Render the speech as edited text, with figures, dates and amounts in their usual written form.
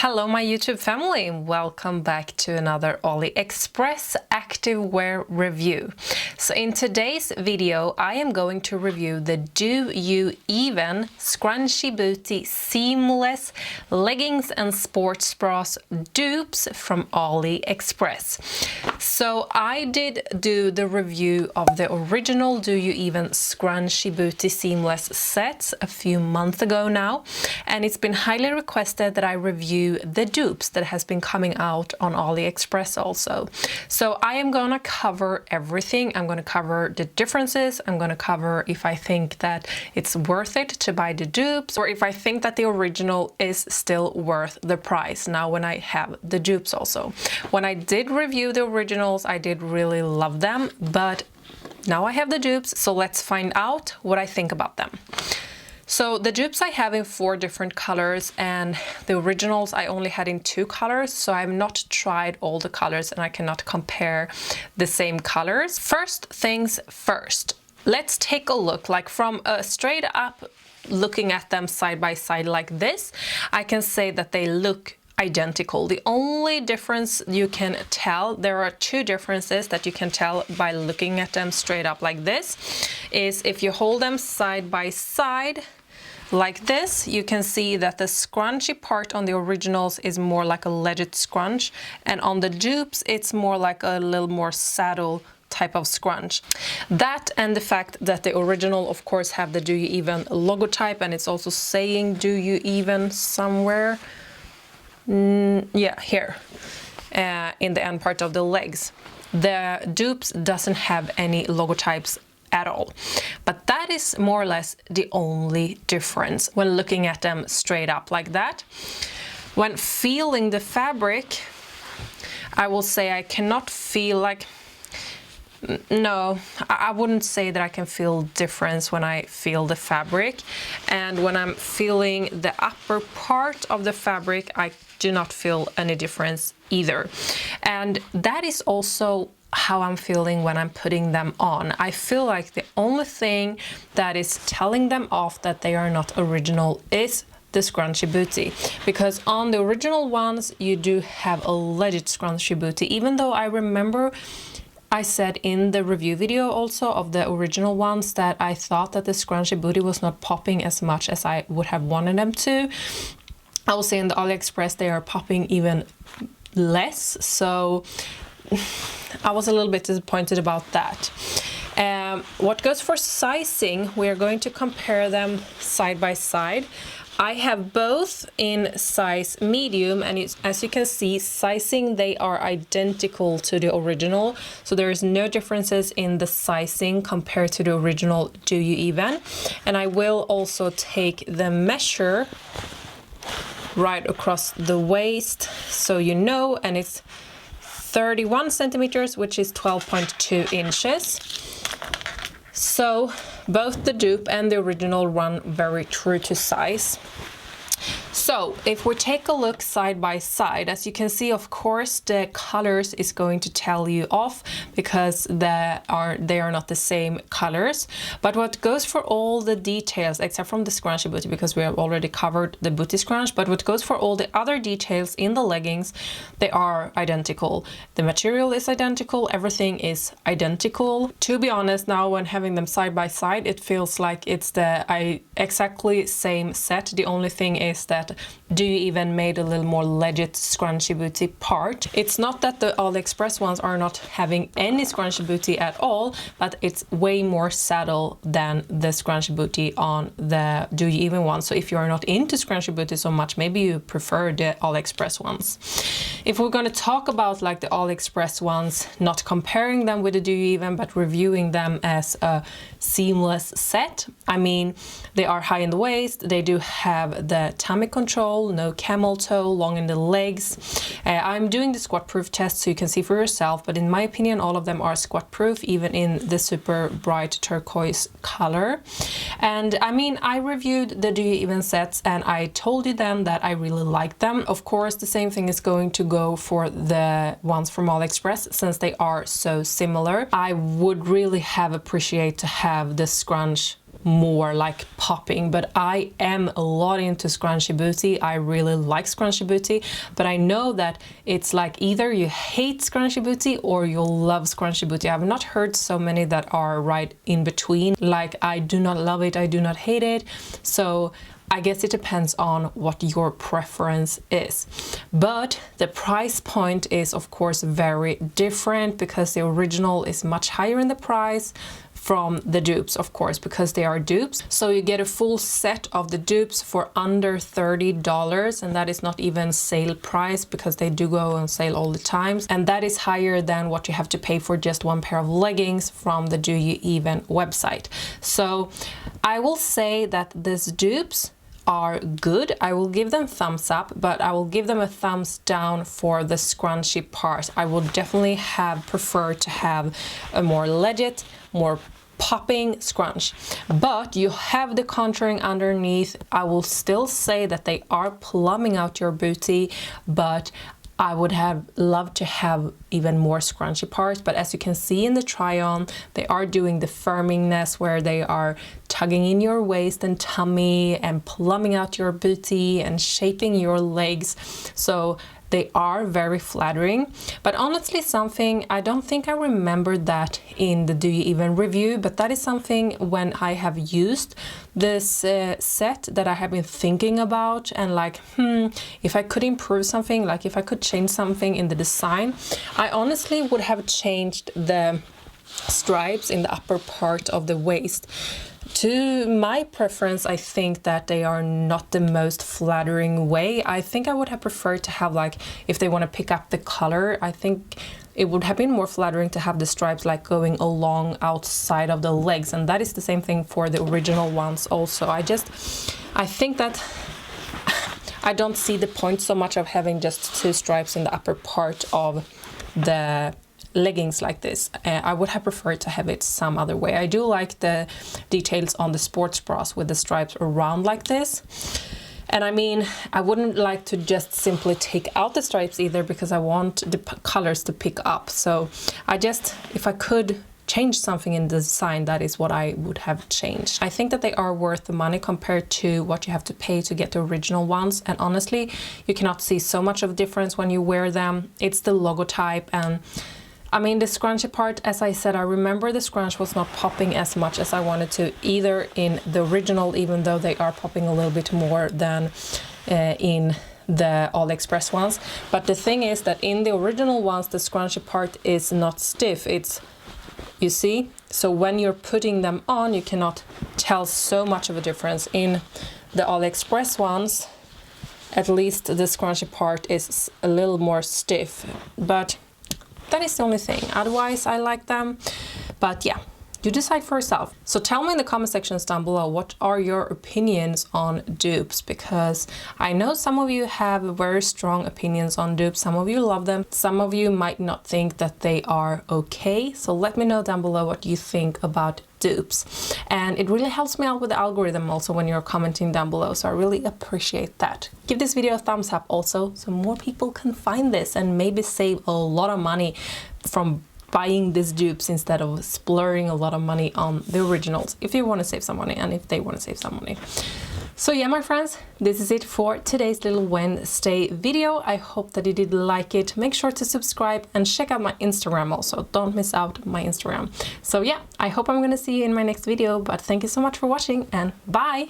Hello my YouTube family, welcome back to another Aliexpress activewear review. So in today's video I am going to review the Do You Even Scrunchy Booty Seamless Leggings and Sports Bras dupes from Aliexpress. So I did do the review of the original Do You Even Scrunchy Booty Seamless sets a few months ago now, and it's been highly requested that I review the dupes that has been coming out on Aliexpress also. So I am gonna cover everything. I'm gonna cover the differences. I'm gonna cover if I think that it's worth it to buy the dupes, or if I think that the original is still worth the price now when I have the dupes also. When I did review the originals, I did really love them, but now I have the dupes, so let's find out what I think about them. So the dupes I have in 4 different colors, and the originals I only had in 2 colors, so I've not tried all the colors and I cannot compare the same colors. First things first, let's take a look, like from a straight up looking at them side by side like this, I can say that they look identical. The only difference you can tell, there are 2 differences that you can tell by looking at them straight up like this, is if you hold them side by side like this, you can see that the scrunchy part on the originals is more like a legit scrunch, and on the dupes it's more like a little more saddle type of scrunch. That and the fact that the original of course have the Do You Even logotype, and it's also saying Do You Even somewhere. Yeah, here in the end part of the legs. The dupes doesn't have any logotypes at all, but that is more or less the only difference when looking at them straight up like that. When feeling the fabric, I will say I cannot feel like, no, I wouldn't say that I can feel difference when I feel the fabric, and when I'm feeling the upper part of the fabric I do not feel any difference either. And that is also how I'm feeling when I'm putting them on. I feel like the only thing that is telling them off that they are not original is the scrunchy booty, because on the original ones you do have a legit scrunchy booty, even though I remember I said in the review video also of the original ones that I thought that the scrunchy booty was not popping as much as I would have wanted them to. I will say in the Aliexpress they are popping even less, so I was a little bit disappointed about that. What goes for sizing, we are going to compare them side by side. I have both in size medium, and as you can see, sizing they are identical to the original, so there is no differences in the sizing compared to the original Do You Even. And I will also take the measure right across the waist so you know, and it's 31 centimeters, which is 12.2 inches. So both the dupe and the original run very true to size. So if we take a look side by side, as you can see, of course the colors is going to tell you off because they are not the same colors. But what goes for all the details, except from the scrunchy booty, because we have already covered the booty scrunch, but what goes for all the other details in the leggings, they are identical. The material is identical, everything is identical. To be honest, now when having them side by side, it feels like it's the exactly same set. The only thing is that Do You Even made a little more legit scrunchy booty part. It's not that the Aliexpress ones are not having any scrunchy booty at all, but it's way more saddle than the scrunchy booty on the Do You Even one. So if you are not into scrunchy booty so much, maybe you prefer the Aliexpress ones. If we're going to talk about like the Aliexpress ones, not comparing them with the Do You Even, but reviewing them as a seamless set, I mean, they are high in the waist, they do have the tummy control, no camel toe, long in the legs. I'm doing the squat proof test so you can see for yourself, but in my opinion all of them are squat proof, even in the super bright turquoise color. And I mean, I reviewed the Do You Even sets and I told you then that I really liked them. Of course the same thing is going to go for the ones from Aliexpress since they are so similar. I would really have appreciated to have the scrunch more like popping, but I am a lot into scrunchy booty. I really like scrunchy booty, but I know that it's like either you hate scrunchy booty or you'll love scrunchy booty. I've not heard so many that are right in between, like I do not love it, I do not hate it. So I guess it depends on what your preference is. But the price point is of course very different, because the original is much higher in the price from the dupes, of course, because they are dupes. So you get a full set of the dupes for under $30, and that is not even sale price, because they do go on sale all the time, and that is higher than what you have to pay for just one pair of leggings from the Do You Even website. So I will say that these dupes are good. I will give them thumbs up, but I will give them a thumbs down for the scrunchy part. I would definitely have preferred to have a more legit, more popping scrunch, but you have the contouring underneath. I will still say that they are plumbing out your booty, but I would have loved to have even more scrunchy parts. But as you can see in the try on, they are doing the firmingness where they are tugging in your waist and tummy and plumbing out your booty and shaping your legs. So they are very flattering. But honestly, something, I don't think I remembered that in the Do You Even review, but that is something when I have used this set that I have been thinking about, and like, if I could improve something, like if I could change something in the design, I honestly would have changed the stripes in the upper part of the waist. To my preference, I think that they are not the most flattering way. I think I would have preferred to have, like, if they want to pick up the color, I think it would have been more flattering to have the stripes like going along outside of the legs, and that is the same thing for the original ones also. I think that I don't see the point so much of having just two stripes in the upper part of the leggings like this. I would have preferred to have it some other way. I do like the details on the sports bras with the stripes around like this. And I mean, I wouldn't like to just simply take out the stripes either, because I want the colors to pick up. So if I could change something in the design, that is what I would have changed. I think that they are worth the money compared to what you have to pay to get the original ones. And honestly, you cannot see so much of a difference when you wear them. It's the logotype, and I mean, the scrunchy part, as I said, I remember the scrunch was not popping as much as I wanted to either in the original, even though they are popping a little bit more than in the Aliexpress ones. But the thing is that in the original ones, the scrunchy part is not stiff. It's, you see? So when you're putting them on, you cannot tell so much of a difference. In the Aliexpress ones, at least the scrunchy part is a little more stiff, but that is the only thing. Otherwise, I like them. But yeah, you decide for yourself. So tell me in the comment sections down below, what are your opinions on dupes? Because I know some of you have very strong opinions on dupes. Some of you love them. Some of you might not think that they are okay. So let me know down below what you think about dupes. And it really helps me out with the algorithm also when you're commenting down below. So I really appreciate that. Give this video a thumbs up also, so more people can find this and maybe save a lot of money from buying these dupes instead of splurging a lot of money on the originals, if you want to save some money and if they want to save some money. So yeah, my friends, this is it for today's little Wednesday video. I hope that you did like it. Make sure to subscribe and check out my Instagram also. Don't miss out my Instagram. So yeah, I hope I'm gonna see you in my next video, but thank you so much for watching and bye!